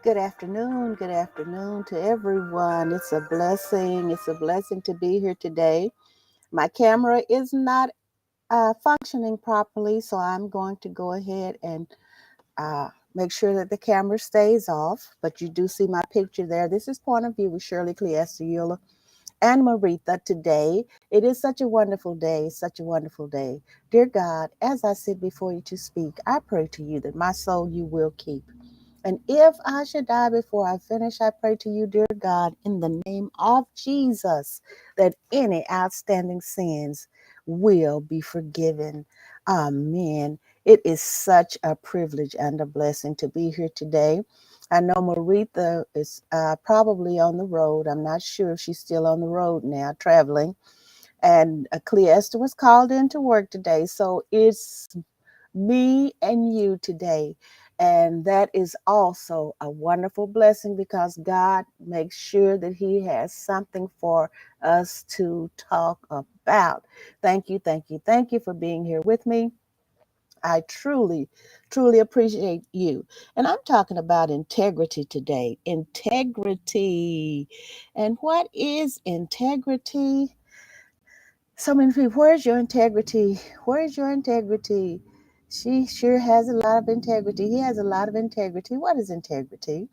Good afternoon. Good afternoon to everyone. It's a blessing. It's a blessing to be here today. My camera is not functioning properly, so I'm going to go ahead and make sure that the camera stays off. But you do see my picture there. This is Point of View with Shirley, Cleester, Eula, and Merethah today. It is such a wonderful day, such a wonderful day. Dear God, as I sit before you to speak, I pray to you that my soul you will keep. And if I should die before I finish, I pray to you, dear God, in the name of Jesus, that any outstanding sins will be forgiven. Amen. It is such a privilege and a blessing to be here today. I know Merethah is probably on the road. I'm not sure if she's still on the road now, traveling. And Cleester was called into work today. So it's me and you today. And that is also a wonderful blessing because God makes sure that He has something for us to talk about. Thank you, thank you, thank you for being here with me. I truly, truly appreciate you. And I'm talking about integrity today. Integrity. And what is integrity? So many people, where's your integrity? Where's your integrity? She sure has a lot of integrity. He has a lot of integrity. What is integrity?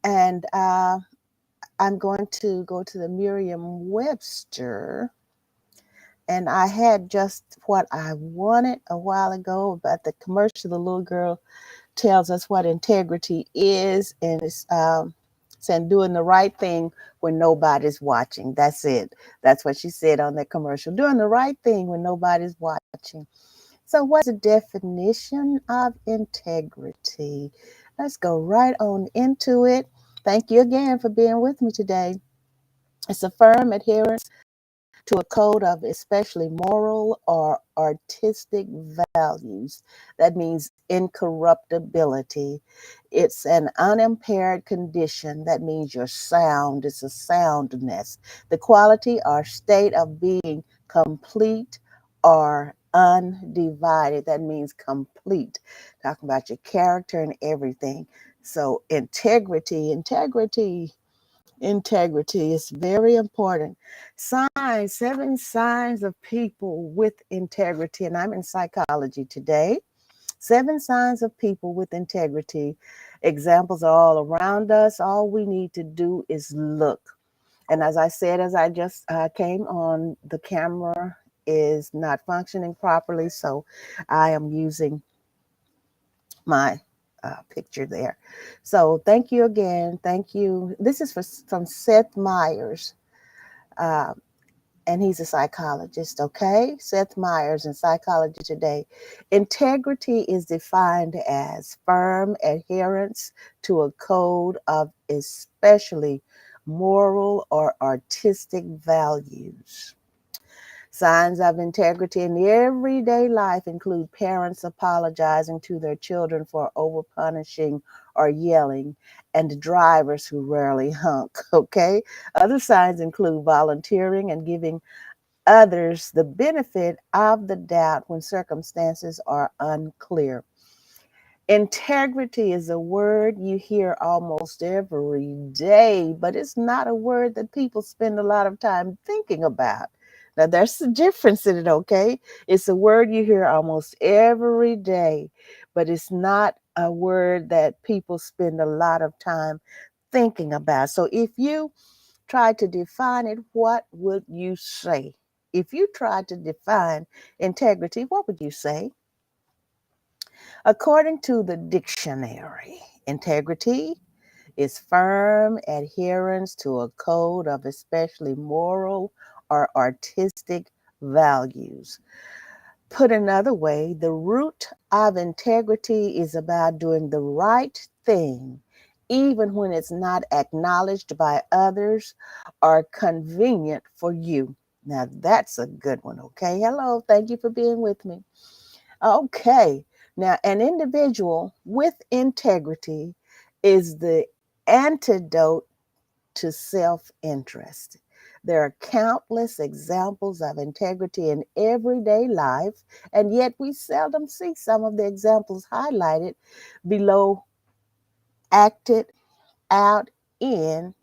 And I'm going to go to the Merriam Webster. And I had just what I wanted a while ago about the commercial. The little girl tells us what integrity is, and it's saying doing the right thing when nobody's watching. That's it. That's what she said on that commercial. Doing the right thing when nobody's watching. So, what's the definition of integrity? Let's go right on into it. Thank you again for being with me today. It's a firm adherence to a code of especially moral or artistic values. That means incorruptibility. It's an unimpaired condition. That means you're sound. It's a soundness. The quality or state of being complete or undivided. That means complete. Talking about your character and everything. So integrity is very important. Signs, 7 signs of people with integrity. And I'm in psychology today. 7 signs of people with integrity. Examples are all around us. All we need to do is look. And as I said, as I just came on, the camera is not functioning properly. So I am using my picture there. So thank you again. Thank you. This is from Seth Meyers, uh, and he's a psychologist. Okay, Seth Meyers in Psychology Today. Integrity is defined as firm adherence to a code of especially moral or artistic values. Signs of integrity in everyday life include parents apologizing to their children for over-punishing or yelling, and drivers who rarely honk. Okay. Other signs include volunteering and giving others the benefit of the doubt when circumstances are unclear. Integrity is a word you hear almost every day, but it's not a word that people spend a lot of time thinking about. Now, there's a difference in it, okay? It's a word you hear almost every day, but it's not a word that people spend a lot of time thinking about. So, if you try to define it, what would you say? If you tried to define integrity, what would you say? According to the dictionary, integrity is firm adherence to a code of especially moral or artistic values. Put another way, the root of integrity is about doing the right thing, even when it's not acknowledged by others or convenient for you. Now, that's a good one, okay? Hello, thank you for being with me. Okay. Now, an individual with integrity is the antidote to self interest. There are countless examples of integrity in everyday life, and yet we seldom see some of the examples highlighted below acted. out in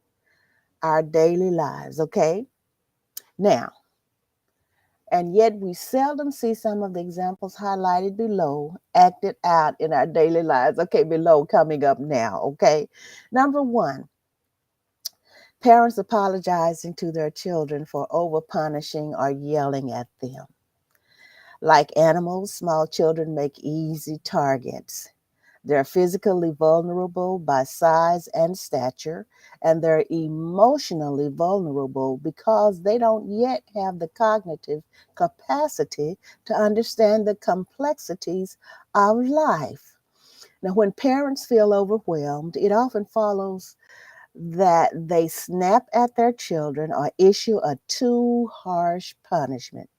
our daily lives, okay? Now, and yet we seldom see some of the examples highlighted below acted out in our daily lives. Okay, below coming up now, okay? Number one, parents apologizing to their children for over punishing or yelling at them. Like animals, small children make easy targets. They're physically vulnerable by size and stature, and they're emotionally vulnerable because they don't yet have the cognitive capacity to understand the complexities of life. Now, when parents feel overwhelmed, it often follows that they snap at their children or issue a too harsh punishment.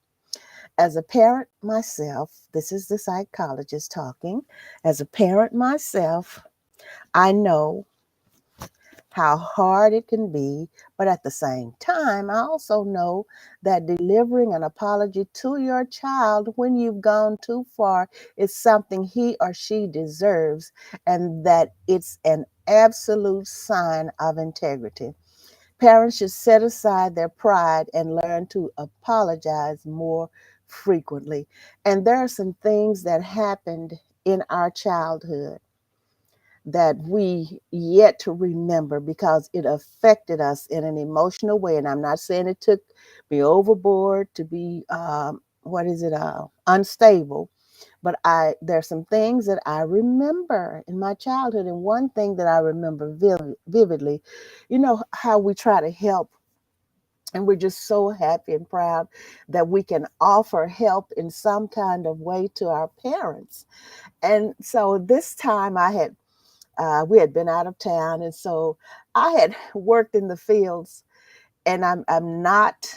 As a parent myself, this is the psychologist talking. As a parent myself, I know how hard it can be, but at the same time, I also know that delivering an apology to your child when you've gone too far is something he or she deserves, and that it's an absolute sign of integrity. Parents should set aside their pride and learn to apologize more frequently. And there are some things that happened in our childhood that we yet to remember because it affected us in an emotional way. And I'm not saying it took me overboard to be unstable, but I there's some things that I remember in my childhood, and one thing that I remember vividly, you know how we try to help, and we're just so happy and proud that we can offer help in some kind of way to our parents. And so this time we had been out of town, and so I had worked in the fields, and I'm not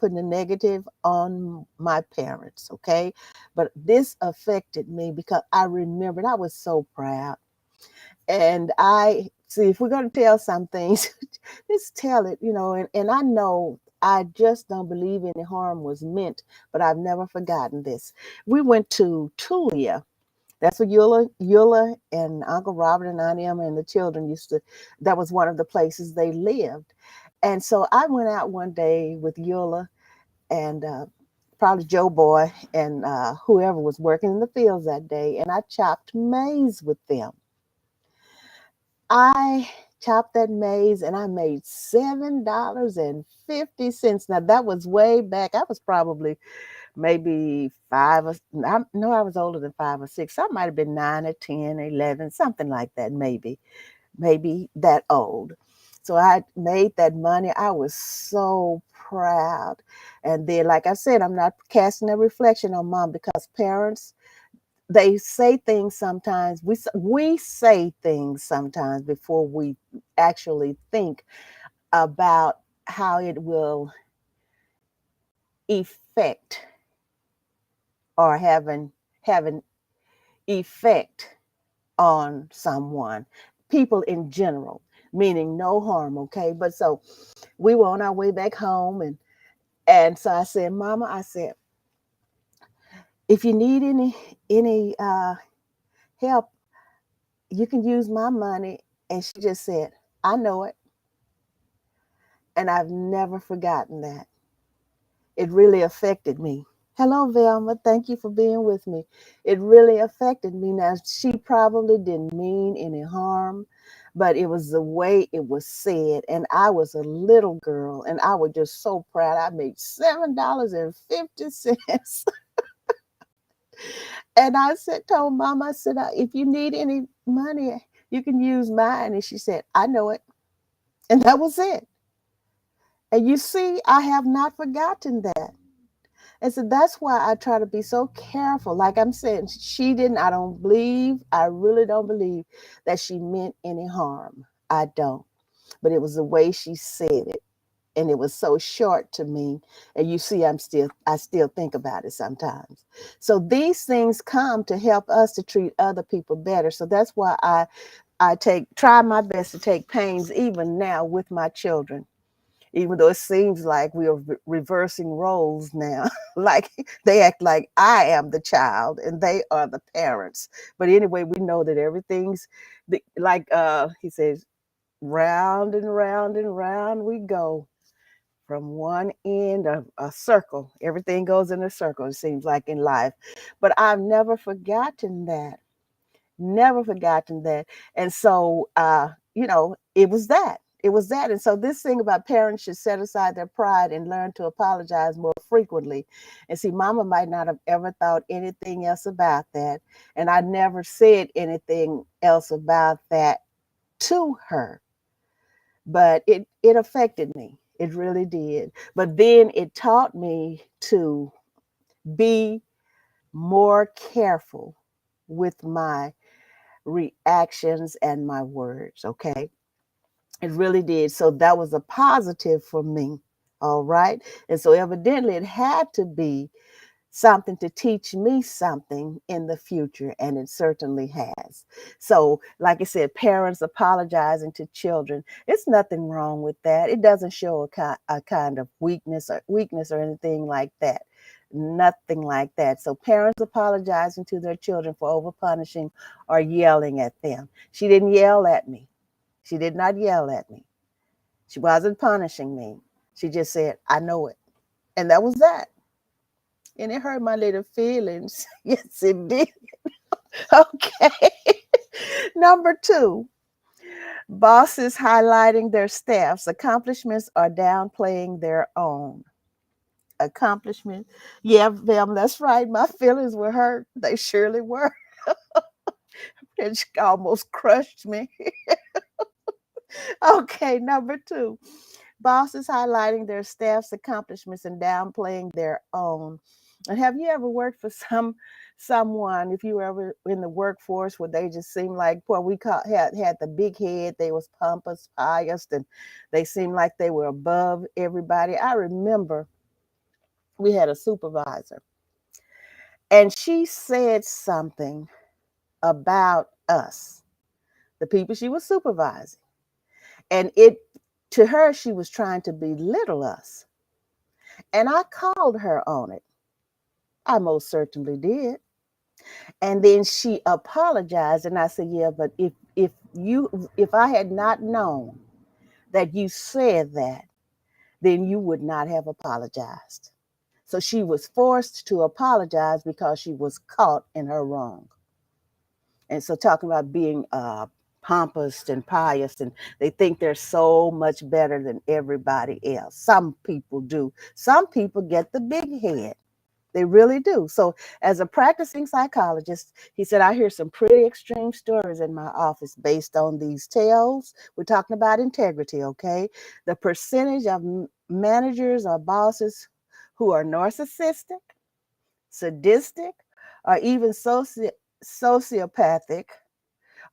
putting a negative on my parents, okay? But this affected me because I remembered I was so proud. And I see, if we're going to tell some things, just tell it, and I know I just don't believe any harm was meant, but I've never forgotten this. We went to Tulia. That's where Eula and Uncle Robert and Aunt Emma and the children that was one of the places they lived. And so I went out one day with Eula and probably Joe Boy and whoever was working in the fields that day, and I chopped maize with them. I chopped that maize and I made $7.50. Now that was way back. I was probably maybe five or no, I was older than 5 or 6. I might have been 9 or 10 or 11, something like that, maybe that old. So I made that money. I was so proud. And then, like I said, I'm not casting a reflection on mom because parents, they say things sometimes. We say things sometimes before we actually think about how it will affect or have an effect on someone, people in general, meaning no harm, okay? But so we were on our way back home, and so I said, Mama, I said, if you need any help, you can use my money. And she just said, I know it. And I've never forgotten that. It really affected me. Hello, Velma. Thank you for being with me. It really affected me. Now, she probably didn't mean any harm, but it was the way it was said. And I was a little girl, and I was just so proud. I made $7.50. And I told Mom, I said, if you need any money, you can use mine. And she said, I know it. And that was it. And you see, I have not forgotten that. And so that's why I try to be so careful. Like I'm saying, I really don't believe that she meant any harm. I don't. But it was the way she said it. And it was so short to me. And you see, I still think about it sometimes. So these things come to help us to treat other people better. So that's why I try my best to take pains even now with my children. even though it seems like we are reversing roles now. Like they act like I am the child and they are the parents. But anyway, we know that everything's like he says, round and round and round we go from one end of a circle. Everything goes in a circle, it seems like in life. But I've never forgotten that. Never forgotten that. And so, it was that. It was that. And so, this thing about parents should set aside their pride and learn to apologize more frequently. And see, mama might not have ever thought anything else about that. And I never said anything else about that to her. But it affected me. It really did. But then it taught me to be more careful with my reactions and my words. Okay. It really did. So that was a positive for me. All right. And so evidently it had to be something to teach me something in the future, and it certainly has. So, like I said, parents apologizing to children, it's nothing wrong with that. It doesn't show a kind of weakness or anything like that. Nothing like that. So, parents apologizing to their children for over punishing or yelling at them. She didn't yell at me. She did not yell at me. She wasn't punishing me. She just said, I know it. And that was that. And it hurt my little feelings. Yes, it did. Okay. Number two, bosses highlighting their staff's accomplishments or downplaying their own accomplishment. Yeah, Vam, that's right. My feelings were hurt. They surely were. It almost crushed me. Okay, number two, bosses highlighting their staff's accomplishments and downplaying their own. And have you ever worked for someone, if you were ever in the workforce where they just seemed like, well, had the big head, they was pompous, pious, and they seemed like they were above everybody. I remember we had a supervisor and she said something about us, the people she was supervising. And to her, she was trying to belittle us. And I called her on it. I most certainly did. And then she apologized and I said, yeah, but if I had not known that you said that, then you would not have apologized. So she was forced to apologize because she was caught in her wrong. And so talking about being pompous and pious, and they think they're so much better than everybody else. Some people do. Some people get the big head. They really do. So, as a practicing psychologist, he said, I hear some pretty extreme stories in my office based on these tales. We're talking about integrity, okay? The percentage of managers or bosses who are narcissistic, sadistic, or even sociopathic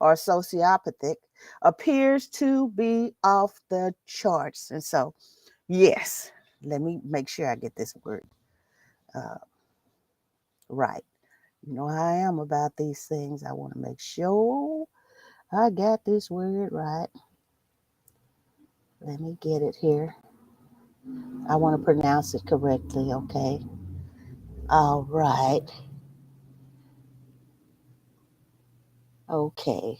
or sociopathic appears to be off the charts. And so, yes, let me make sure I get this word uh, right. You know how I am about these things. I want to make sure I got this word right. Let me get it here. I want to pronounce it correctly, okay? All right. Okay.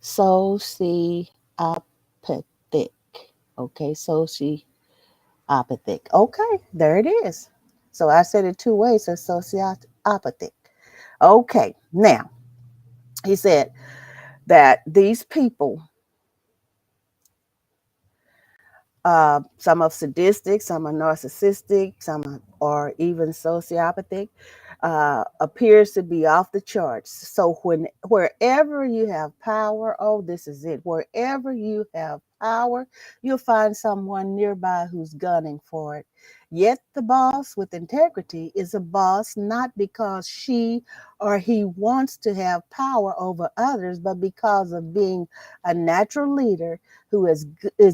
Sociopathic. Okay, sociopathic. Okay, there it is. So I said it two ways, so sociopathic. Okay, now he said that these people, some are sadistic, some are narcissistic, some are even sociopathic, appears to be off the charts. So wherever you have power, oh, this is it. Wherever you have power, you'll find someone nearby who's gunning for it. Yet the boss with integrity is a boss not because she or he wants to have power over others, but because of being a natural leader who is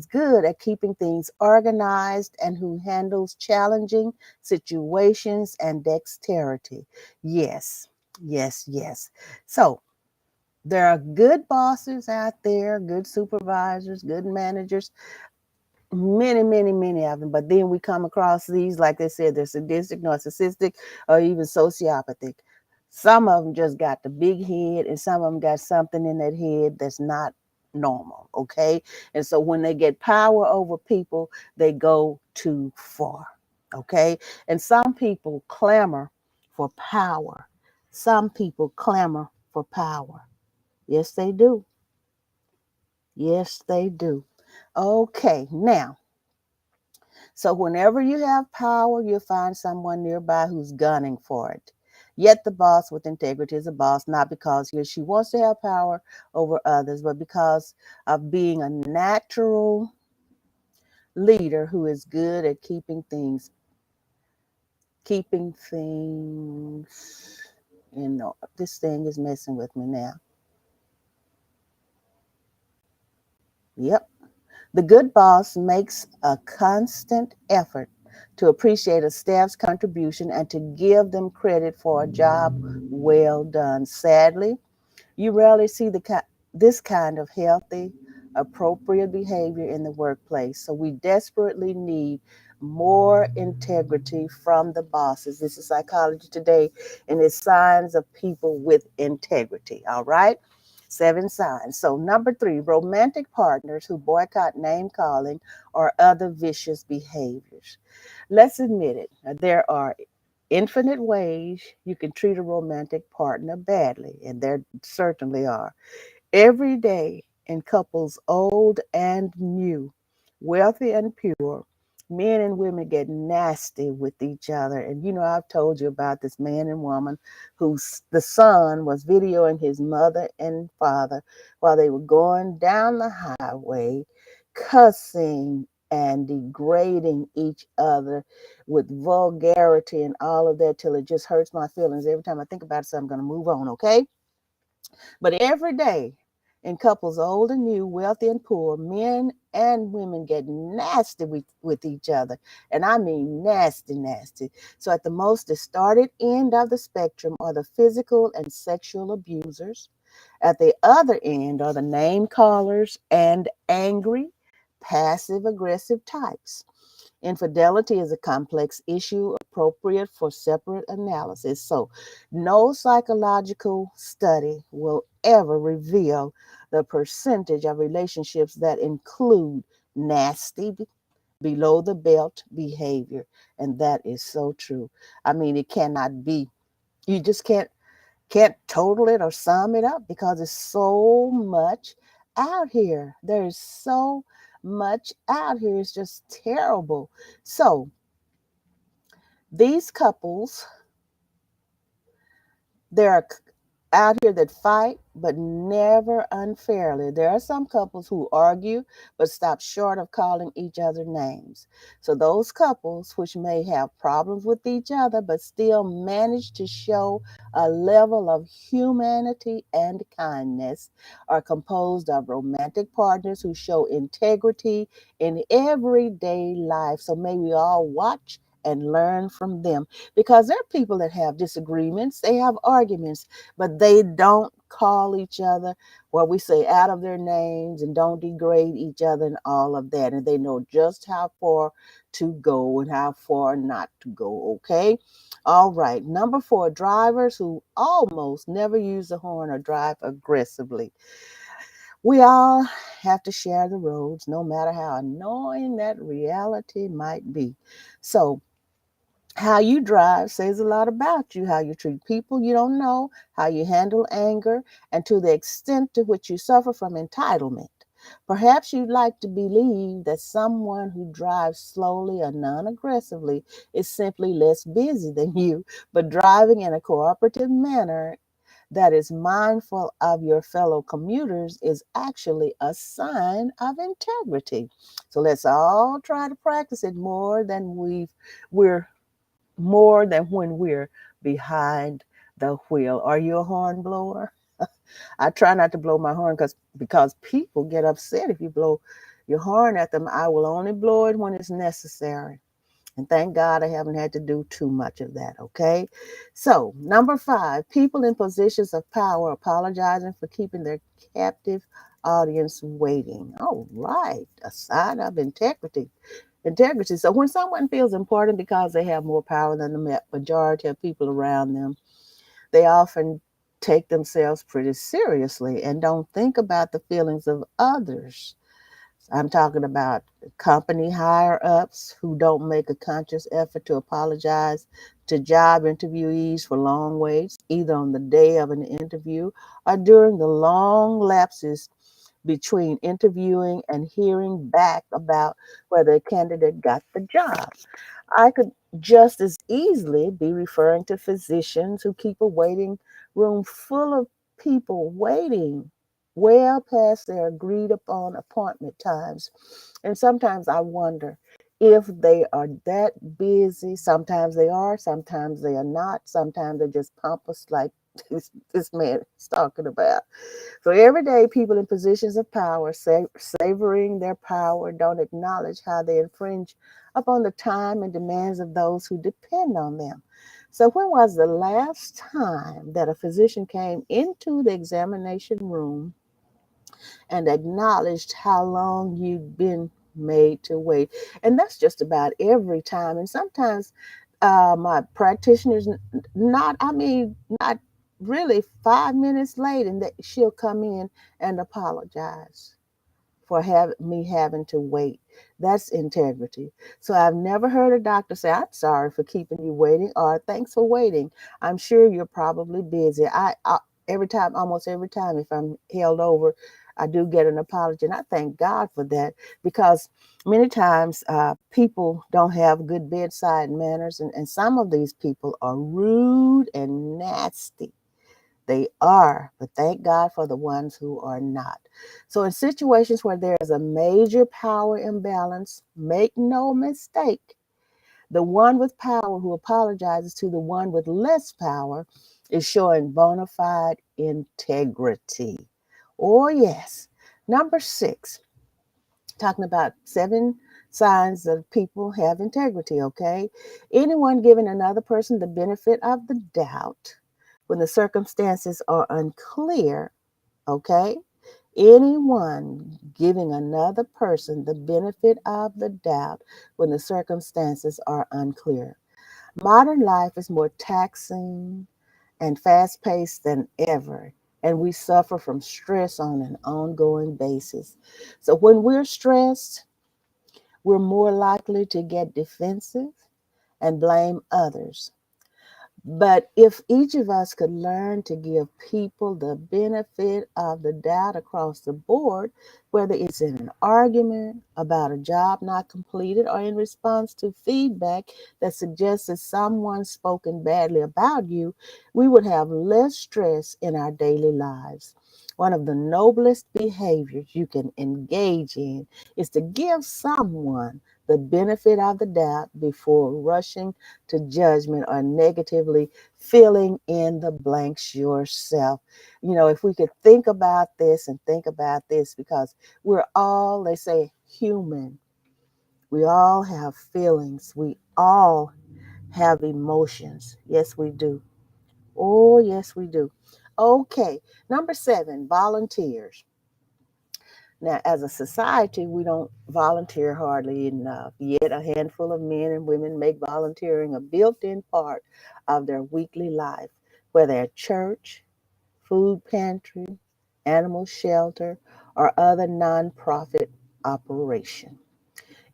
good at keeping things organized and who handles challenging situations and dexterity. Yes, yes, yes. So there are good bosses out there, good supervisors, good managers, many of them. But then we come across these, like they said, they're sadistic, narcissistic, or even sociopathic. Some of them just got the big head, and some of them got something in that head that's not normal. Okay. And so when they get power over people, they go too far. Okay. And some people clamor for power. Some people clamor for power. Yes, they do. Yes, they do. Okay. Now, so whenever you have power, you'll find someone nearby who's gunning for it. Yet the boss with integrity is a boss, not because he or she wants to have power over others, but because of being a natural leader who is good at keeping things in order. This thing is messing with me now. Yep. The good boss makes a constant effort to appreciate a staff's contribution and to give them credit for a job well done. Sadly, you rarely see this kind of healthy, appropriate behavior in the workplace. So we desperately need more integrity from the bosses. This is Psychology Today, and it's signs of people with integrity. All right. 7 signs. So, number 3, romantic partners who boycott name calling or other vicious behaviors. Let's admit it, there are infinite ways you can treat a romantic partner badly, and there certainly are. Every day in couples old and new, wealthy and pure, men and women get nasty with each other. And I've told you about this man and woman whose the son was videoing his mother and father while they were going down the highway, cussing and degrading each other with vulgarity and all of that till it just hurts my feelings. Every time I think about it, so I'm going to move on, okay? But every day, in couples old and new, wealthy and poor, men and women get nasty with each other. And I mean nasty, nasty. So at the most distorted end of the spectrum are the physical and sexual abusers. At the other end are the name callers and angry, passive aggressive types. Infidelity is a complex issue appropriate for separate analysis. So, no psychological study will ever reveal the percentage of relationships that include nasty, below the belt behavior. And that is so true. I mean, it cannot be. You just can't total it or sum it up because it's so much out here. There's so much out here. It's just terrible. So these couples, they're out here that fight, but never unfairly. There are some couples who argue, but stop short of calling each other names. So those couples, which may have problems with each other, but still manage to show a level of humanity and kindness, are composed of romantic partners who show integrity in everyday life. So may we all watch and learn from them, because there are people that have disagreements, they have arguments, but they don't call each other, well, we say, out of their names, and don't degrade each other and all of that. And they know just how far to go and how far not to go. Okay. All right. Number 4, drivers who almost never use the horn or drive aggressively. We all have to share the roads, no matter how annoying that reality might be. So, how you drive says a lot about you, how you treat people you don't know, how you handle anger, and to the extent to which you suffer from entitlement. Perhaps you'd like to believe that someone who drives slowly or non aggressively is simply less busy than you, but driving in a cooperative manner that is mindful of your fellow commuters is actually a sign of integrity. So let's all try to practice it we're more than when we're behind the wheel. Are you a horn blower? I try not to blow my horn because people get upset if you blow your horn at them. I will only blow it when it's necessary. And thank God I haven't had to do too much of that, okay? So, number 5, people in positions of power apologizing for keeping their captive audience waiting. All right, a sign of integrity. Integrity. So when someone feels important because they have more power than the majority of people around them, they often take themselves pretty seriously and don't think about the feelings of others. I'm talking about company higher ups who don't make a conscious effort to apologize to job interviewees for long waits, either on the day of an interview or during the long lapses between interviewing and hearing back about whether a candidate got the job. I could just as easily be referring to physicians who keep a waiting room full of people waiting well past their agreed upon appointment times. And sometimes I wonder if they are that busy. Sometimes they are, sometimes they are not, sometimes they're just pompous like this man is talking about. So every day, people in positions of power, savoring their power, don't acknowledge how they infringe upon the time and demands of those who depend on them. So, when was the last time that a physician came into the examination room and acknowledged how long you'd been made to wait? And that's just about every time. And sometimes my practitioners, not, I mean, not really 5 minutes late, and that she'll come in and apologize for me having to wait. That's integrity. So I've never heard a doctor say, "I'm sorry for keeping you waiting," or "Thanks for waiting. I'm sure you're probably busy." Every time, almost every time, if I'm held over, I do get an apology, and I thank God for that, because many times people don't have good bedside manners, and some of these people are rude and nasty. They are, but thank God for the ones who are not. So, in situations where there is a major power imbalance, make no mistake, the one with power who apologizes to the one with less power is showing bona fide integrity. Oh, yes. Number 6, talking about 7 signs that people have integrity, okay? Anyone giving another person the benefit of the doubt when the circumstances are unclear, okay? Anyone giving another person the benefit of the doubt when the circumstances are unclear. Modern life is more taxing and fast paced than ever, and we suffer from stress on an ongoing basis. So when we're stressed, we're more likely to get defensive and blame others. But if each of us could learn to give people the benefit of the doubt across the board, whether it's in an argument about a job not completed or in response to feedback that suggests that someone's spoken badly about you, we would have less stress in our daily lives. One of the noblest behaviors you can engage in is to give someone the benefit of the doubt before rushing to judgment or negatively filling in the blanks yourself. You know, if we could think about this and think about this, because we're all, they say, human. We all have feelings. We all have emotions. Yes, we do. Oh, yes, we do. Okay, number 7, volunteers. Now, as a society, we don't volunteer hardly enough. Yet, a handful of men and women make volunteering a built in part of their weekly life, whether at church, food pantry, animal shelter, or other nonprofit operation.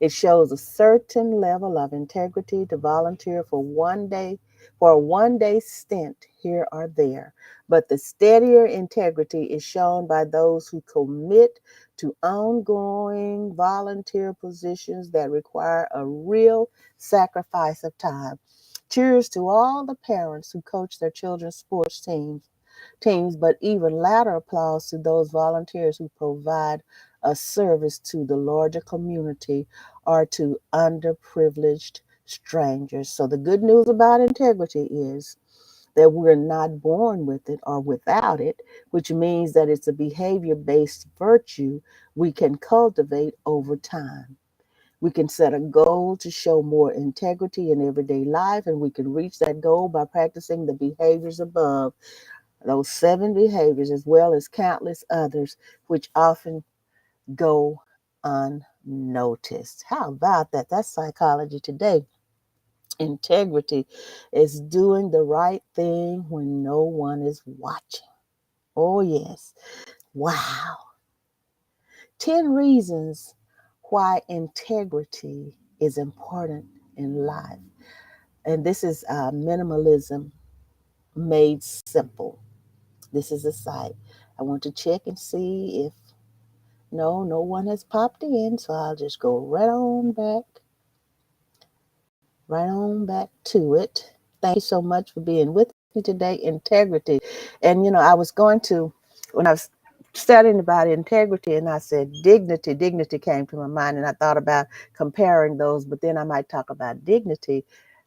It shows a certain level of integrity to volunteer for a 1 day stint here or there. But the steadier integrity is shown by those who commit to ongoing volunteer positions that require a real sacrifice of time. Cheers to all the parents who coach their children's sports teams, but even louder applause to those volunteers who provide a service to the larger community or to underprivileged strangers. So, the good news about integrity is that we're not born with it or without it, which means that it's a behavior based virtue we can cultivate over time. We can set a goal to show more integrity in everyday life, and we can reach that goal by practicing the behaviors above. Those 7 behaviors, as well as countless others, which often go unnoticed. How about that? That's psychology today. Integrity is doing the right thing when no one is watching. Oh, yes. Wow. 10 reasons why integrity is important in life. And this is minimalism made simple. This is a site. I want to check and see if no one has popped in. So I'll just go right on back to it. Thank you so much for being with me today. Integrity. And, I was going to, when I was studying about integrity and I said dignity came to my mind. And I thought about comparing those, but then I might talk about dignity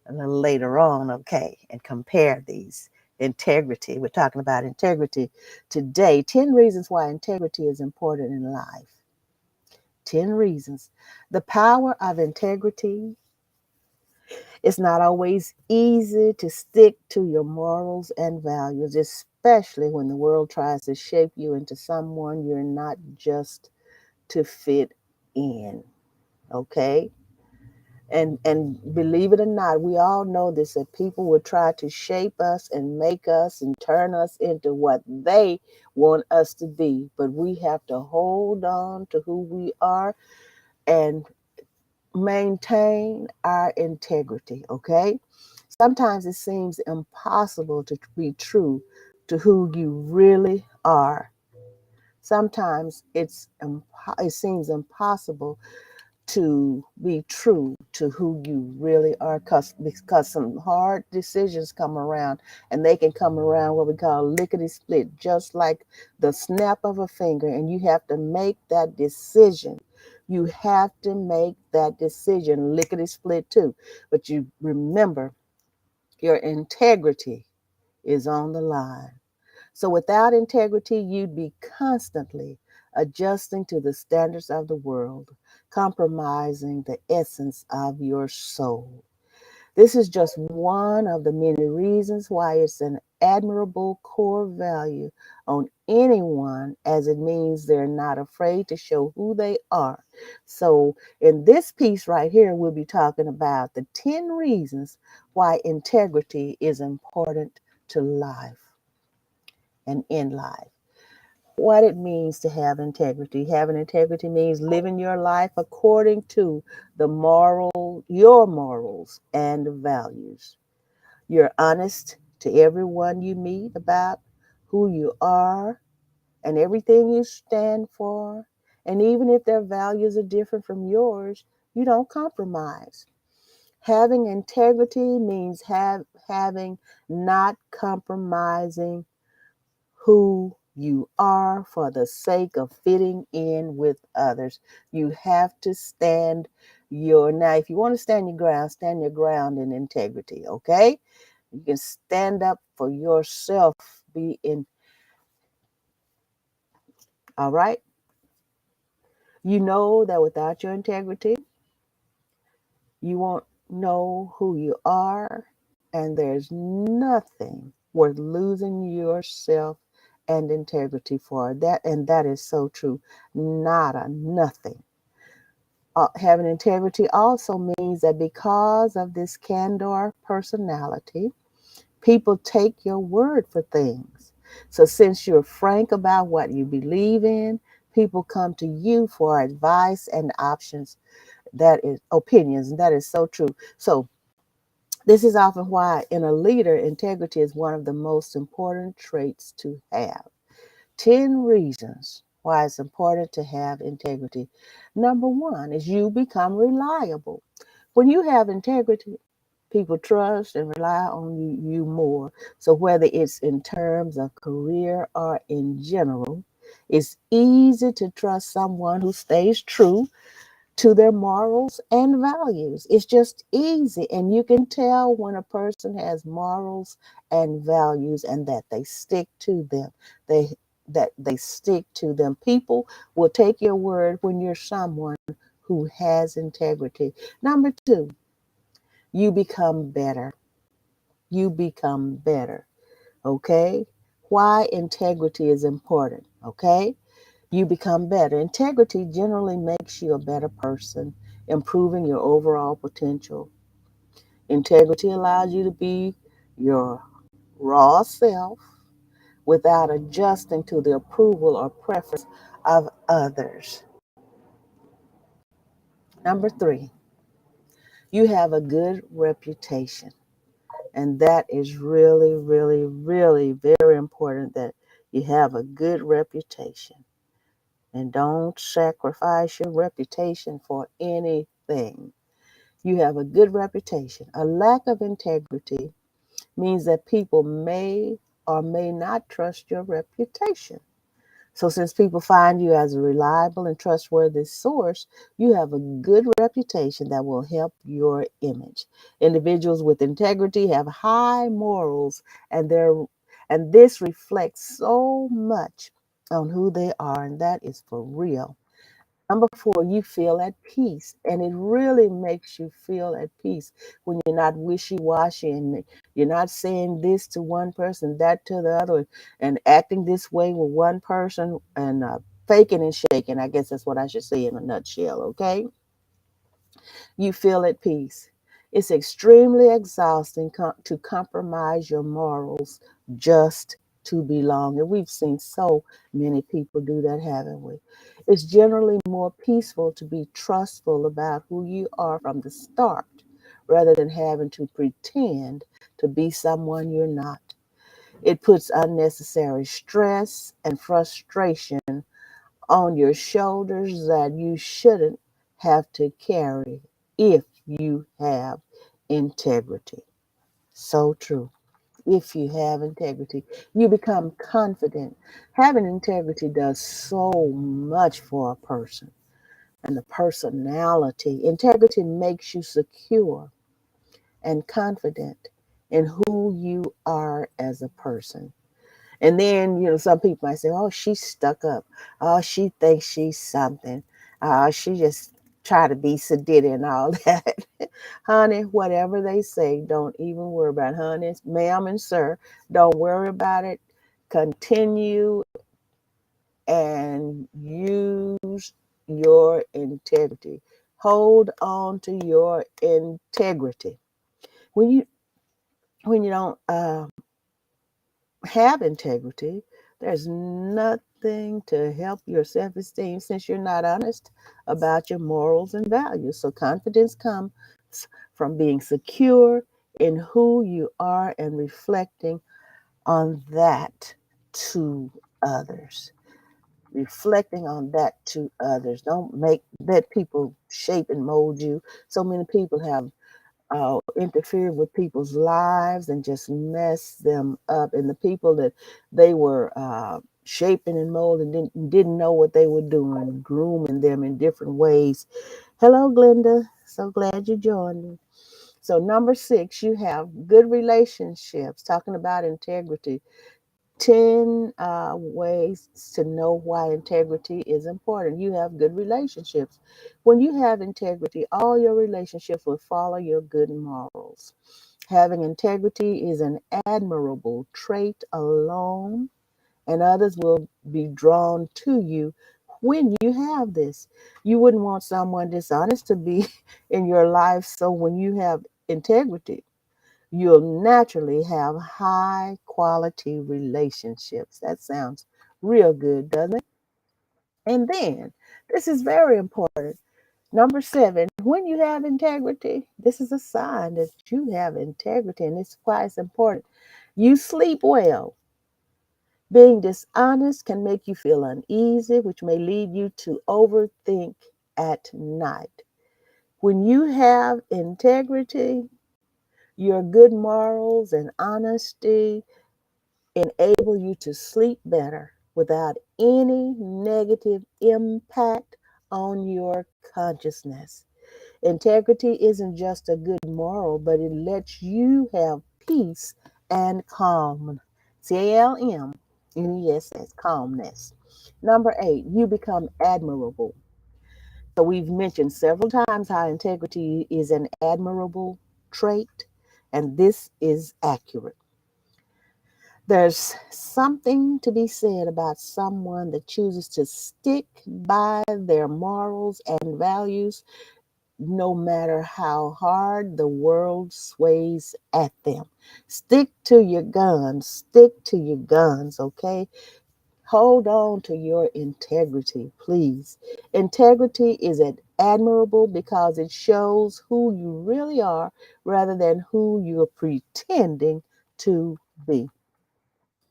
a little later on, okay, and compare these. Integrity. We're talking about integrity today. 10 reasons why integrity is important in life. 10 reasons. The power of integrity. It's not always easy to stick to your morals and values, especially when the world tries to shape you into someone you're not, just to fit in. Okay? And believe it or not, we all know this, that people will try to shape us and make us and turn us into what they want us to be. But we have to hold on to who we are and maintain our integrity, okay? Sometimes it seems impossible to be true to who you really are. Sometimes it seems impossible to be true to who you really are because some hard decisions come around, and they can come around what we call lickety split, just like the snap of a finger, and you have to make that decision. You have to make that decision lickety split too. But you remember, your integrity is on the line. So without integrity, you'd be constantly adjusting to the standards of the world, compromising the essence of your soul. This is just one of the many reasons why it's an admirable core value on anyone, as it means they're not afraid to show who they are. So, in this piece right here, we'll be talking about the 10 reasons why integrity is important to life and in life. What it means to have integrity. Having integrity means living your life according to your morals and values. You're honest to everyone you meet about who you are and everything you stand for. And even if their values are different from yours, you don't compromise. Having integrity means having not compromising who you are for the sake of fitting in with others. You have to now if you want to stand your ground in integrity, okay? You can stand up for yourself, all right? You know that without your integrity, you won't know who you are, and there's nothing worth losing yourself and integrity for. And that is so true. Nothing. Having integrity also means that because of this candor personality, people take your word for things. So since you're frank about what you believe in, people come to you for advice and opinions. And that is so true. So this is often why in a leader, integrity is one of the most important traits to have. 10 reasons why it's important to have integrity. Number one is you become reliable. When you have integrity, people trust and rely on you more. So whether it's in terms of career or in general, it's easy to trust someone who stays true to their morals and values. It's just easy. And you can tell when a person has morals and values and that they stick to them. They stick to them. People will take your word when you're someone who has integrity. Number two, you become better. You become better. Okay? why integrity is important, okay? You become better. Integrity generally makes you a better person, improving your overall potential. Integrity allows you to be your raw self without adjusting to the approval or preference of others. Number three, you have a good reputation. And that is really, really, really very important that you have a good reputation. And don't sacrifice your reputation for anything. You have a good reputation. A lack of integrity means that people may or may not trust your reputation. So, since people find you as a reliable and trustworthy source, you have a good reputation that will help your image. Individuals with integrity have high morals, and this reflects so much on who they are, and that is for real. Number four, you feel at peace. And it really makes you feel at peace when you're not wishy washy and you're not saying this to one person, that to the other, and acting this way with one person and faking and shaking. I guess that's what I should say in a nutshell, okay? You feel at peace. It's extremely exhausting to compromise your morals just to belong. And we've seen so many people do that, haven't we? It's generally more peaceful to be trustful about who you are from the start rather than having to pretend to be someone you're not. It puts unnecessary stress and frustration on your shoulders that you shouldn't have to carry if you have integrity. So true. If you have integrity, you become confident. Having integrity does so much for a person and the personality. Integrity makes you secure and confident in who you are as a person. And then, some people might say, oh, she's stuck up. Oh, she thinks she's something. She just try to be sedated and all that. Honey, whatever they say, don't even worry about it. Honey, ma'am and sir, don't worry about it. Continue and use your integrity. Hold on to your integrity. When you don't have integrity, there's nothing to help your self esteem since you're not honest about your morals and values. So, confidence comes from being secure in who you are and reflecting on that to others. Reflecting on that to others. Don't let people shape and mold you. So many people have interfere with people's lives and just mess them up. And the people that they were shaping and molding didn't know what they were doing, grooming them in different ways. Hello, Glenda. So glad you joined me. So, number six, you have good relationships. Talking about integrity. 10 ways to know why integrity is important. You have good relationships. When you have integrity, all your relationships will follow your good morals. Having integrity is an admirable trait alone, and others will be drawn to you when you have this. You wouldn't want someone dishonest to be in your life, so when you have integrity, you'll naturally have high quality relationships. That sounds real good, doesn't it? And then, this is very important. Number seven, when you have integrity, this is a sign that you have integrity, and it's why it's important. You sleep well. Being dishonest can make you feel uneasy, which may lead you to overthink at night. When you have integrity, your good morals and honesty enable you to sleep better without any negative impact on your consciousness. Integrity isn't just a good moral, but it lets you have peace and calm. CALM, yes, that's calmness. Number eight, you become admirable. So we've mentioned several times how integrity is an admirable trait, and this is accurate. There's something to be said about someone that chooses to stick by their morals and values no matter how hard the world sways at them. Stick to your guns. Stick to your guns, okay? Hold on to your integrity, please. Integrity is admirable because it shows who you really are rather than who you're pretending to be.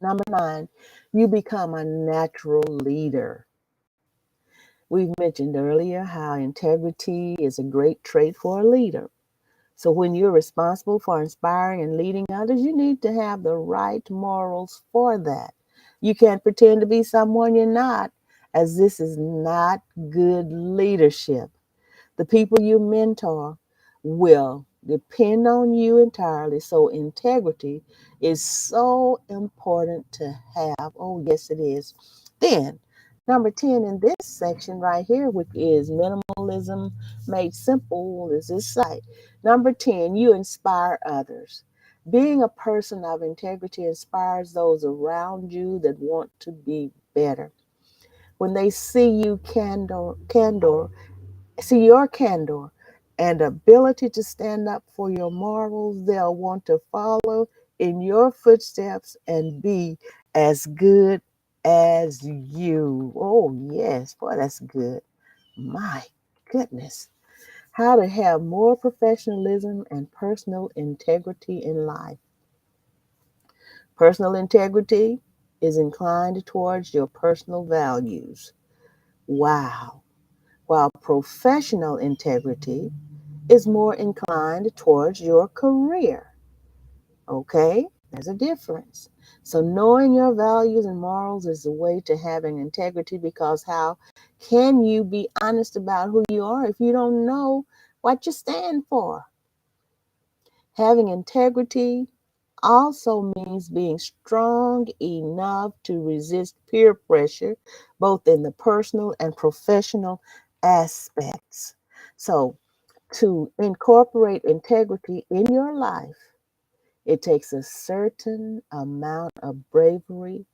Number 9, you become a natural leader. We've mentioned earlier how integrity is a great trait for a leader. So when you're responsible for inspiring and leading others, you need to have the right morals for that. You can't pretend to be someone you're not, as this is not good leadership. The people you mentor will depend on you entirely. So integrity is so important to have. Oh, yes, it is. Then, number 10 in this section right here, which is minimalism made simple, is this site. Number 10, you inspire others. Being a person of integrity inspires those around you that want to be better. When they see your candor and ability to stand up for your morals, they'll want to follow in your footsteps and be as good as you. Oh, yes, boy, that's good. My goodness. How to have more professionalism and personal integrity in life. Personal integrity is inclined towards your personal values. Wow. While professional integrity is more inclined towards your career. Okay? There's a difference. So, knowing your values and morals is the way to having integrity because how can you be honest about who you are if you don't know what you stand for? Having integrity also means being strong enough to resist peer pressure, both in the personal and professional aspects. So, to incorporate integrity in your life, it takes a certain amount of bravery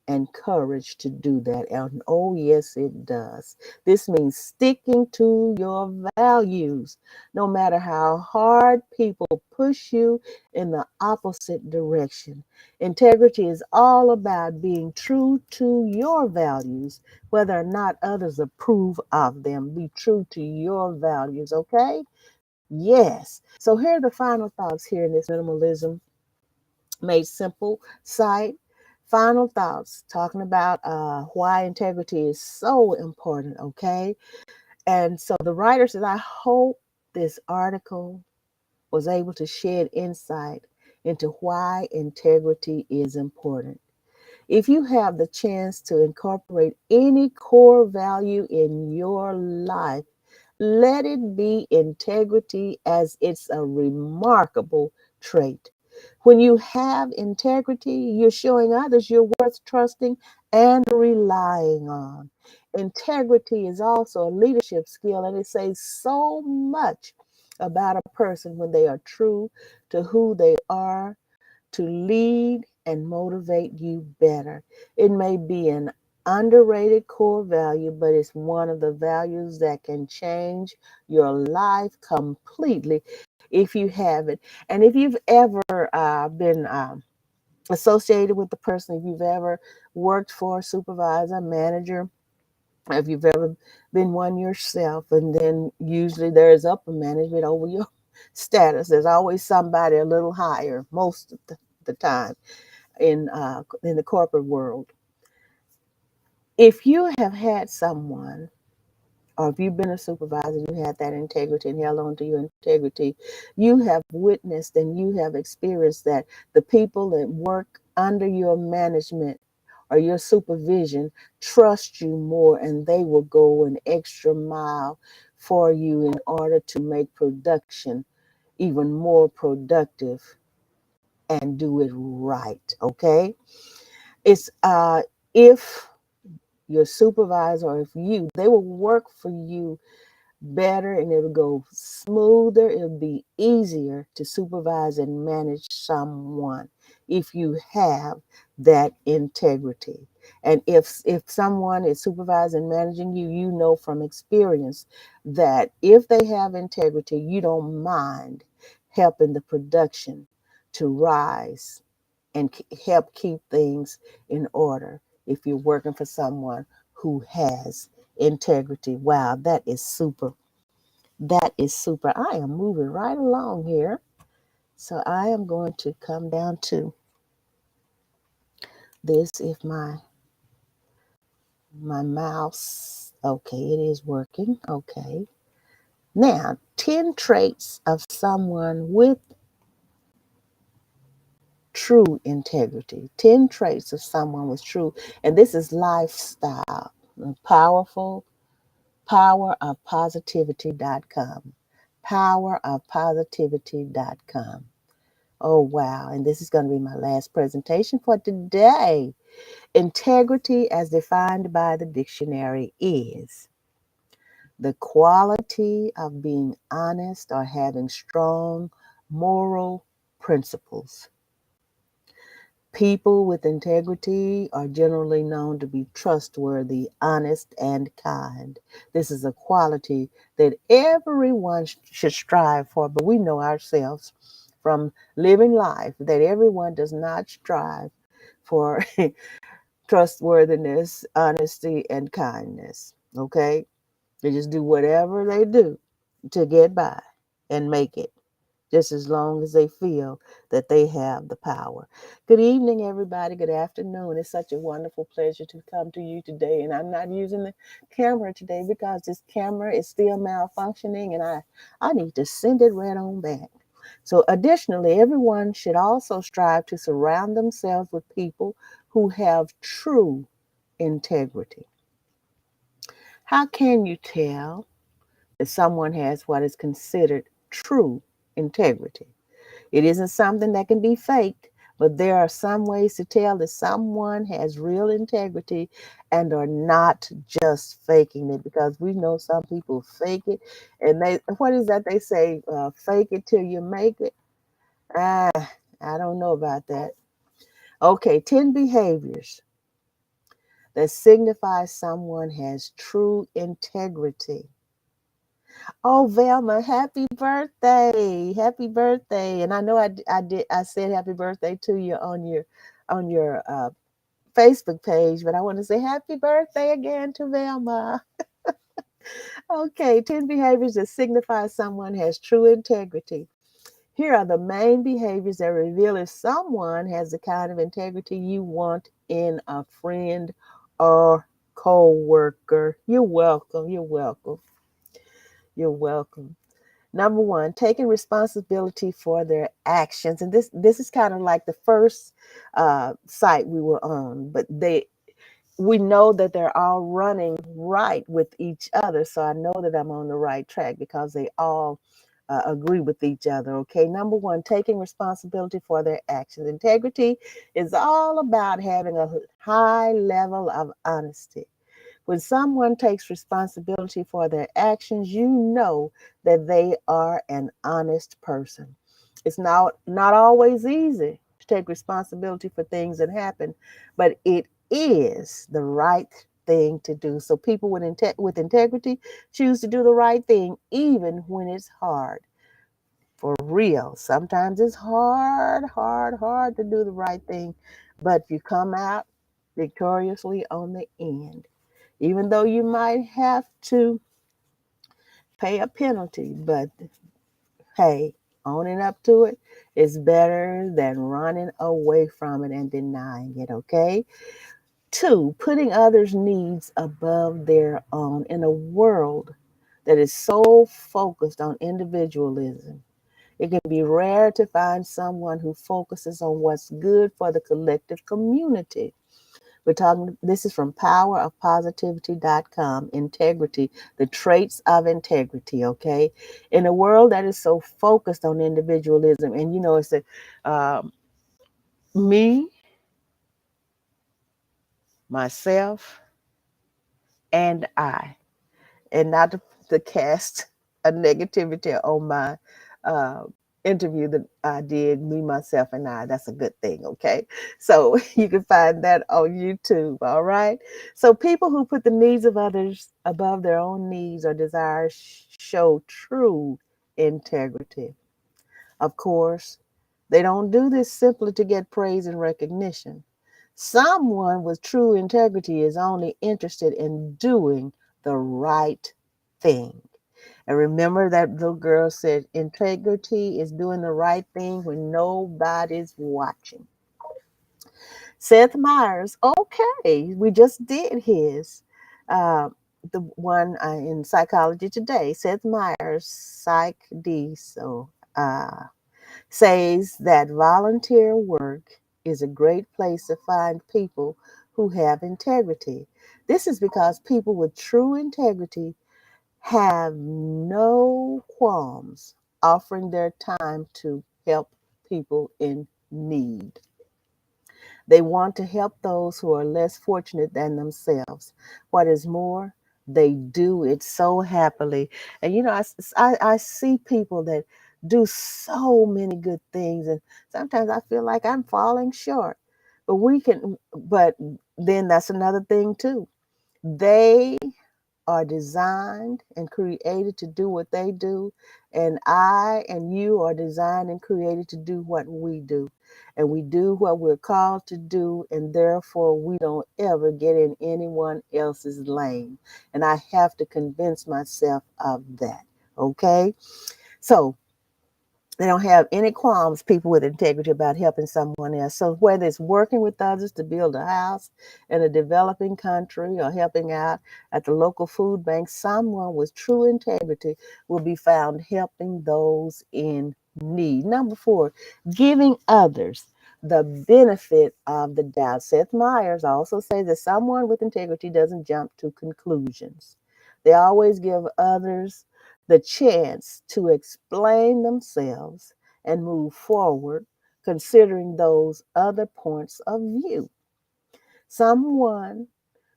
and courage to do that. And oh, yes, it does. This means sticking to your values, no matter how hard people push you in the opposite direction. Integrity is all about being true to your values, whether or not others approve of them. Be true to your values, okay? Yes. So here are the final thoughts here in this minimalism made simple site. Final thoughts talking about why integrity is so important, okay? And so the writer says, I hope this article was able to shed insight into why integrity is important. If you have the chance to incorporate any core value in your life, let it be integrity, as it's a remarkable trait. When you have integrity, you're showing others you're worth trusting and relying on. Integrity is also a leadership skill, and it says so much about a person when they are true to who they are to lead and motivate you better. It may be an underrated core value, but it's one of the values that can change your life completely if you have it. And if you've ever been associated with the person, if you've ever worked for a supervisor, manager, if you've ever been one yourself, and then usually there's upper management over your status. There's always somebody a little higher most of the time in the corporate world. If you have had someone, or if you've been a supervisor, you had that integrity and held on to your integrity, you have witnessed and you have experienced that the people that work under your management or your supervision trust you more, and they will go an extra mile for you in order to make production even more productive and do it right. Okay. It's if your supervisor or if they will work for you better, and it'll go smoother. It'll be easier to supervise and manage someone. if you have that integrity. And if someone is supervising, managing you, you know from experience that if they have integrity, you don't mind helping the production to rise and help keep things in order if you're working for someone who has integrity. Wow, that is super. That is super. I am moving right along here. So I am going to come down to this if my mouse, okay, it is working. Okay. Now, 10 traits of someone with true integrity. 10 traits of someone with true, and this is lifestyle. Powerful, powerofpositivity.com. Powerofpositivity.com. Oh, wow. And this is going to be my last presentation for today. Integrity, as defined by the dictionary, is the quality of being honest or having strong moral principles. People with integrity are generally known to be trustworthy, honest, and kind. This is a quality that everyone should strive for, but we know ourselves from living life that everyone does not strive for trustworthiness, honesty, and kindness. Okay? They just do whatever they do to get by and make it, just as long as they feel that they have the power. Good evening, everybody. Good afternoon. It's such a wonderful pleasure to come to you today. And I'm not using the camera today because this camera is still malfunctioning and I need to send it right on back. So additionally, everyone should also strive to surround themselves with people who have true integrity. How can you tell that someone has what is considered true integrity? It isn't something that can be faked, but there are some ways to tell that someone has real integrity and are not just faking it, because we know some people fake it. And what is that they say? Fake it till you make it. Ah, I don't know about that. Okay, 10 behaviors that signify someone has true integrity. Oh, Velma, happy birthday. Happy birthday. And I know I said happy birthday to you on your Facebook page, but I want to say happy birthday again to Velma. Okay, 10 behaviors that signify someone has true integrity. Here are the main behaviors that reveal if someone has the kind of integrity you want in a friend or co-worker. You're welcome. You're welcome. You're welcome. Number one, taking responsibility for their actions. And this is kind of like the first site we were on, but we know that they're all running right with each other. So I know that I'm on the right track because they all agree with each other. Okay. Number one, taking responsibility for their actions. Integrity is all about having a high level of honesty. When someone takes responsibility for their actions, you know that they are an honest person. It's not always easy to take responsibility for things that happen, but it is the right thing to do. So people with integrity choose to do the right thing even when it's hard. For real. Sometimes it's hard to do the right thing, but you come out victoriously on the end. Even though you might have to pay a penalty, but hey, owning up to it is better than running away from it and denying it, okay? Two, putting others' needs above their own. In a world that is so focused on individualism, it can be rare to find someone who focuses on what's good for the collective community. This is from powerofpositivity.com. Integrity, the traits of integrity, okay? In a world that is so focused on individualism, and it's me, myself, and I, and not to cast a negativity on my interview that I did, me, myself, and I. That's a good thing, okay? So you can find that on YouTube, all right? So people who put the needs of others above their own needs or desires show true integrity. Of course, they don't do this simply to get praise and recognition. Someone with true integrity is only interested in doing the right thing. And remember that little girl said integrity is doing the right thing when nobody's watching. Seth Meyers, okay, we just did his. Uh, the one in Psychology Today, Seth Meyers, Psych D. So, says that volunteer work is a great place to find people who have integrity. This is because people with true integrity have no qualms offering their time to help people in need. They want to help those who are less fortunate than themselves. What is more, they do it so happily. And you know, I see people that do so many good things, and sometimes I feel like I'm falling short. But then that's another thing too. They are designed and created to do what they do, and I and you are designed and created to do what we do. And we do what we're called to do, and therefore we don't ever get in anyone else's lane. And I have to convince myself of that. Okay? So they don't have any qualms, people with integrity, about helping someone else. So whether it's working with others to build a house in a developing country or helping out at the local food bank, someone with true integrity will be found helping those in need. Number 4, giving others the benefit of the doubt. Seth Meyers also says that someone with integrity doesn't jump to conclusions. They always give others the chance to explain themselves and move forward, considering those other points of view. Someone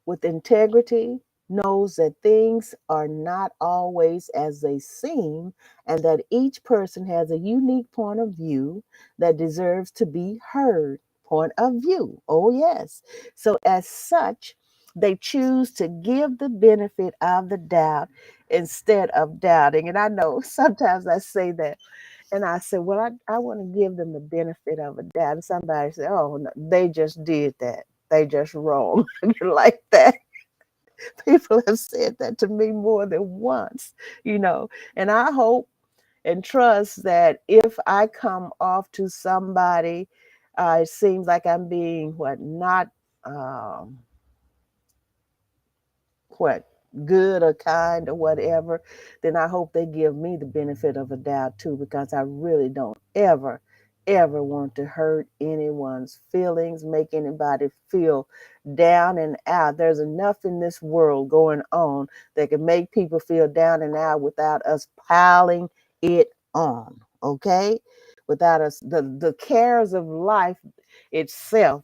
with integrity knows that things are not always as they seem and that each person has a unique point of view that deserves to be heard. Point of view. Oh, yes. So, as such, they choose to give the benefit of the doubt instead of doubting. And I know sometimes I say that and I said, well, I want to give them the benefit of a doubt. And somebody said, oh, no, they just did that. They just wrong. Like that. People have said that to me more than once, you know. And I hope and trust that if I come off to somebody, it seems like I'm being not um, what good or kind or whatever, then I hope they give me the benefit of a doubt too, because I really don't ever want to hurt anyone's feelings, make anybody feel down and out. There's enough in this world going on that can make people feel down and out without us piling it on. Okay, without us, the cares of life itself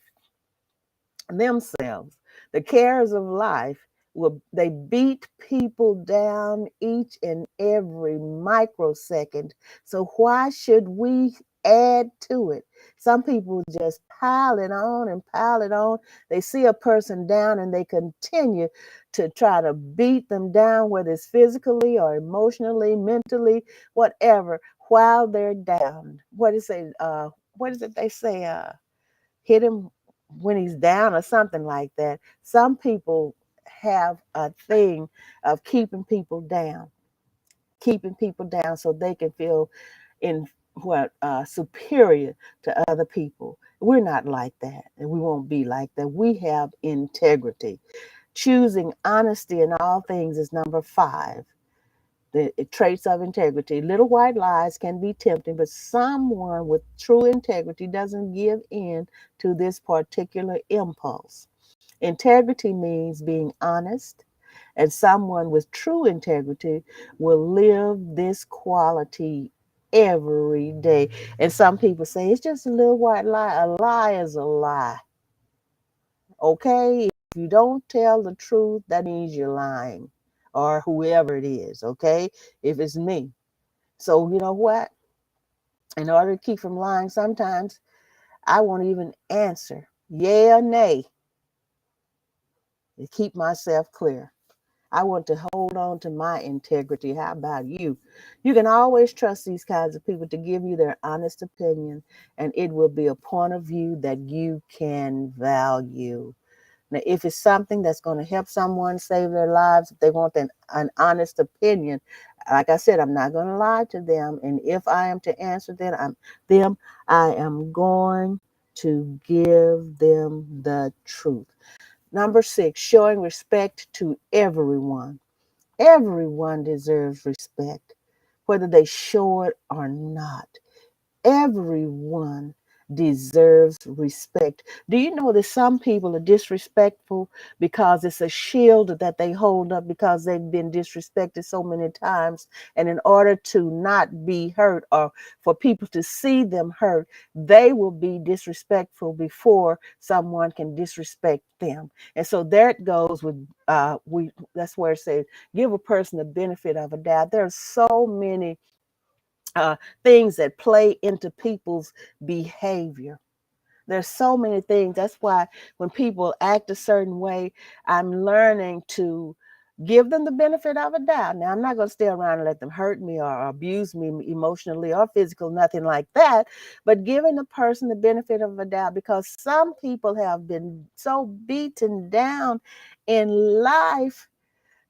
themselves. The cares of life will they beat people down each and every microsecond. So why should we add to it? Some people just pile it on and pile it on. They see a person down and they continue to try to beat them down, whether it's physically or emotionally, mentally, whatever, while they're down. What is it they say? Hit him when he's down or something like that. Some people have a thing of keeping people down so they can feel in superior to other people. We're not like that, and we won't be like that. We have integrity. Choosing honesty in all things is number 5. The traits of integrity. Little white lies can be tempting, but someone with true integrity doesn't give in to this particular impulse. Integrity means being honest, and someone with true integrity will live this quality every day. And some people say it's just a little white lie. A lie is a lie. Okay? If you don't tell the truth, that means you're lying, or whoever it is. Okay? If it's me. So, you know what? In order to keep from lying, sometimes I won't even answer yea or nay to keep myself clear. I want to hold on to my integrity. How about you? You can always trust these kinds of people to give you their honest opinion, and it will be a point of view that you can value. Now, if it's something that's going to help someone save their lives, if they want an honest opinion, like I said, I'm not going to lie to them. And if I am to answer them, I am going to give them the truth. Number 6, showing respect to everyone. Everyone deserves respect, whether they show it or not. Everyone deserves respect. Do you know that some people are disrespectful because it's a shield that they hold up because they've been disrespected so many times? And in order to not be hurt or for people to see them hurt, they will be disrespectful before someone can disrespect them. And so there it goes with we that's where it says give a person the benefit of a doubt. There are so many uh, things that play into people's behavior. There's so many things. That's why when people act a certain way, I'm learning to give them the benefit of a doubt. Now, I'm not going to stay around and let them hurt me or abuse me emotionally or physical, nothing like that. But giving the person the benefit of a doubt, because some people have been so beaten down in life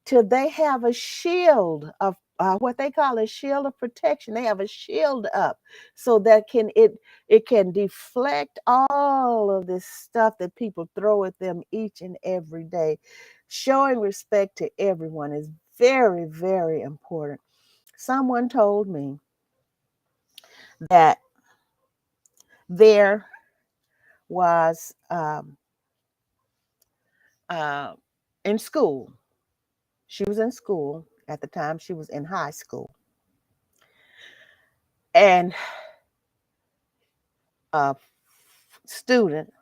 till they have a shield of what they call a shield of protection. They have a shield up so that it can deflect all of this stuff that people throw at them each and every day. Showing respect to everyone is very, very important. Someone told me that there was uh, in school. She was in school at the time. She was in high school, and a student,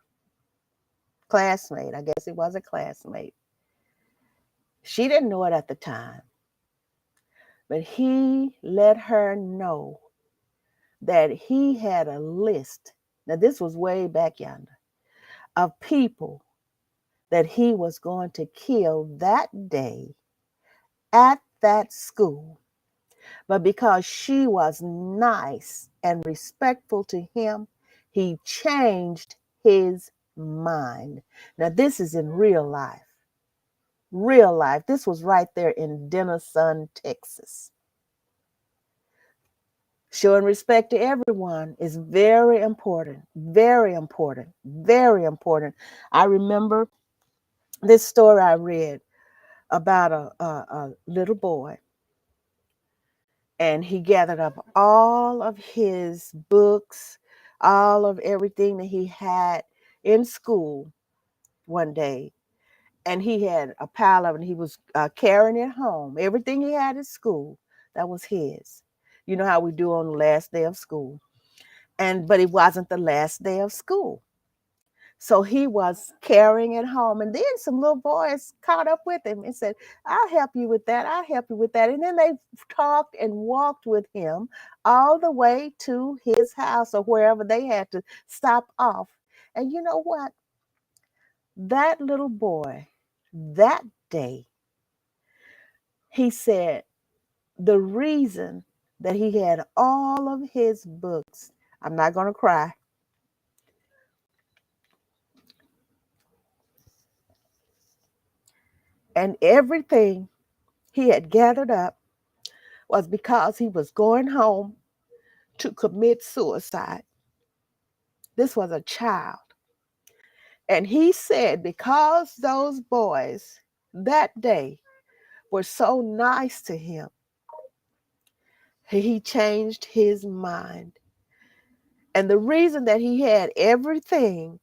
classmate, I guess it was a classmate. She didn't know it at the time, but he let her know that he had a list. Now, this was way back yonder of people that he was going to kill that day at that school. But because she was nice and respectful to him, he changed his mind. Now, this is in real life. Real life. This was right there in Denison, Texas. Showing respect to everyone is very important, very important, very important. I remember this story I read about a little boy, and he gathered up all of his books, all of everything that he had in school one day, and he had a pile of it, and he was carrying it home. Everything he had at school, that was his. You know how we do on the last day of school. But it wasn't the last day of school. So he was carrying it home. And then some little boys caught up with him and said, I'll help you with that. I'll help you with that. And then they talked and walked with him all the way to his house or wherever they had to stop off. And you know what? That little boy, that day, he said the reason that he had all of his books, I'm not going to cry, and everything he had gathered up was because he was going home to commit suicide. This was a child. And he said because those boys that day were so nice to him, he changed his mind. And the reason that he had everything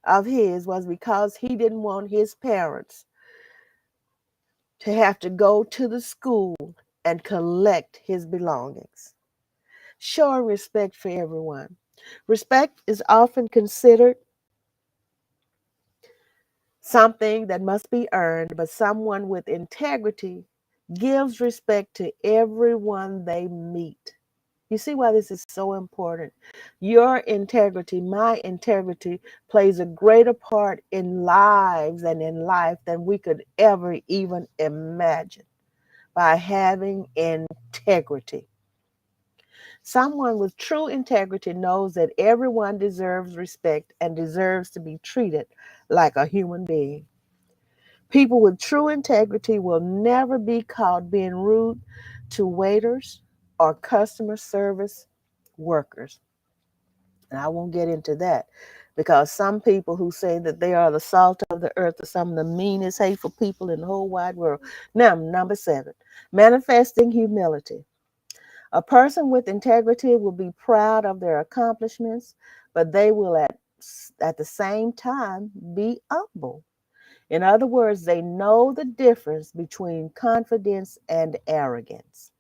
of his was because he didn't want his parents to have to go to the school and collect his belongings. Showing respect for everyone. Respect is often considered something that must be earned, but someone with integrity gives respect to everyone they meet. You see why this is so important? Your integrity, my integrity, plays a greater part in lives and in life than we could ever even imagine by having integrity. Someone with true integrity knows that everyone deserves respect and deserves to be treated like a human being. People with true integrity will never be caught being rude to waiters or customer service workers. And I won't get into that because some people who say that they are the salt of the earth are some of the meanest, hateful people in the whole wide world. Now, number 7, manifesting humility. A person with integrity will be proud of their accomplishments, but they will at the same time be humble. In other words, they know the difference between confidence and arrogance.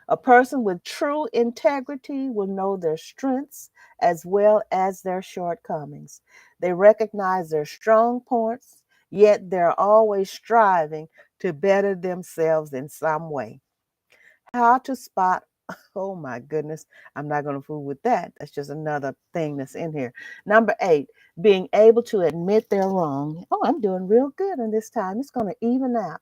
A person with true integrity will know their strengths as well as their shortcomings. They recognize their strong points, yet they're always striving to better themselves in some way. How to spot, oh my goodness, I'm not going to fool with that. That's just another thing that's in here. Number 8, being able to admit they're wrong. Oh, I'm doing real good in this time. It's going to even out.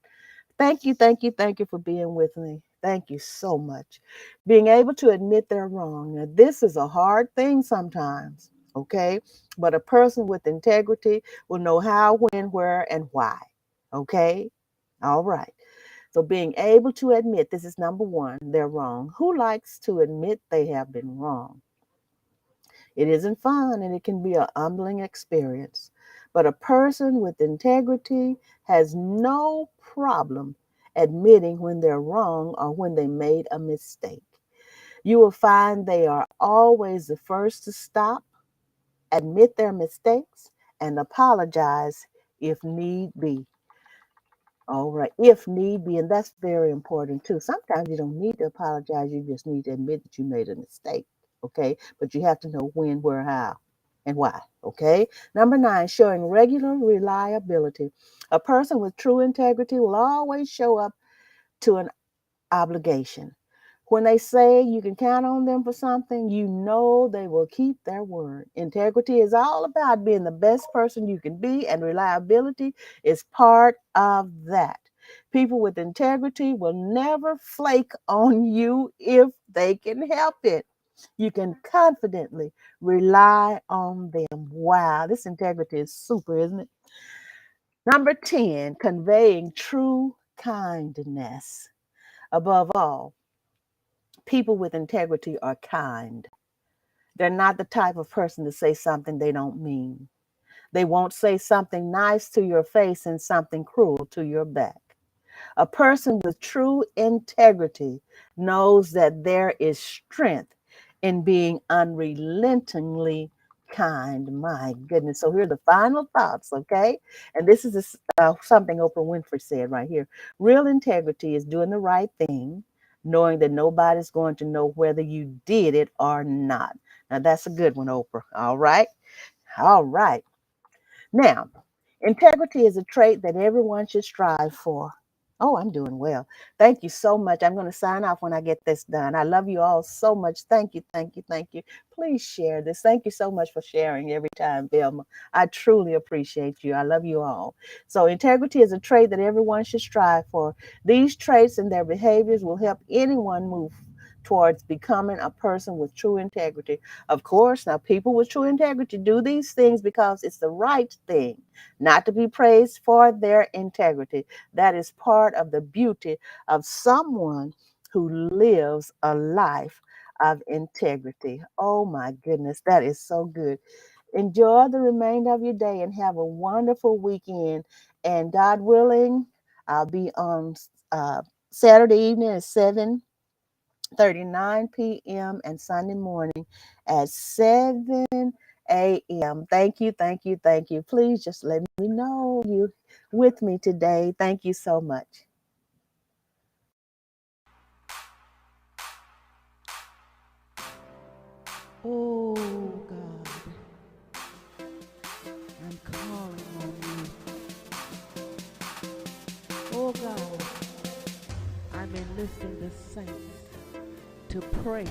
Thank you, thank you, thank you for being with me. Thank you so much. Being able to admit they're wrong. Now, this is a hard thing sometimes, okay? But a person with integrity will know how, when, where, and why, okay? All right. So being able to admit, this is number 1, they're wrong. Who likes to admit they have been wrong? It isn't fun and it can be a humbling experience. But a person with integrity has no problem admitting when they're wrong or when they made a mistake. You will find they are always the first to stop, admit their mistakes, and apologize if need be. All right, if need be, and that's very important too. Sometimes you don't need to apologize, you just need to admit that you made a mistake, okay? But you have to know when, where, how, and why, okay? Number 9, showing regular reliability. A person with true integrity will always show up to an obligation. When they say you can count on them for something, you know they will keep their word. Integrity is all about being the best person you can be, and reliability is part of that. People with integrity will never flake on you if they can help it. You can confidently rely on them. Wow, this integrity is super, isn't it? Number 10, conveying true kindness. Above all, people with integrity are kind. They're not the type of person to say something they don't mean. They won't say something nice to your face and something cruel to your back. A person with true integrity knows that there is strength in being unrelentingly kind. My goodness. So here are the final thoughts, okay? And this is something Oprah Winfrey said right here. Real integrity is doing the right thing, knowing that nobody's going to know whether you did it or not. Now, that's a good one, Oprah. All right. All right. Now, integrity is a trait that everyone should strive for. Oh, I'm doing well. Thank you so much. I'm going to sign off when I get this done. I love you all so much. Thank you, thank you, thank you. Please share this. Thank you so much for sharing every time, Velma. I truly appreciate you. I love you all. So, integrity is a trait that everyone should strive for. These traits and their behaviors will help anyone move towards becoming a person with true integrity. Of course, now people with true integrity do these things because it's the right thing, not to be praised for their integrity. That is part of the beauty of someone who lives a life of integrity. Oh my goodness, that is so good. Enjoy the remainder of your day and have a wonderful weekend. And God willing, I'll be on Saturday evening at 7:39 p.m. and Sunday morning at 7 a.m. Thank you, thank you, thank you. Please just let me know you with me today. Thank you so much. Oh God, I'm calling on you. Oh God, I'm enlisting the saints to pray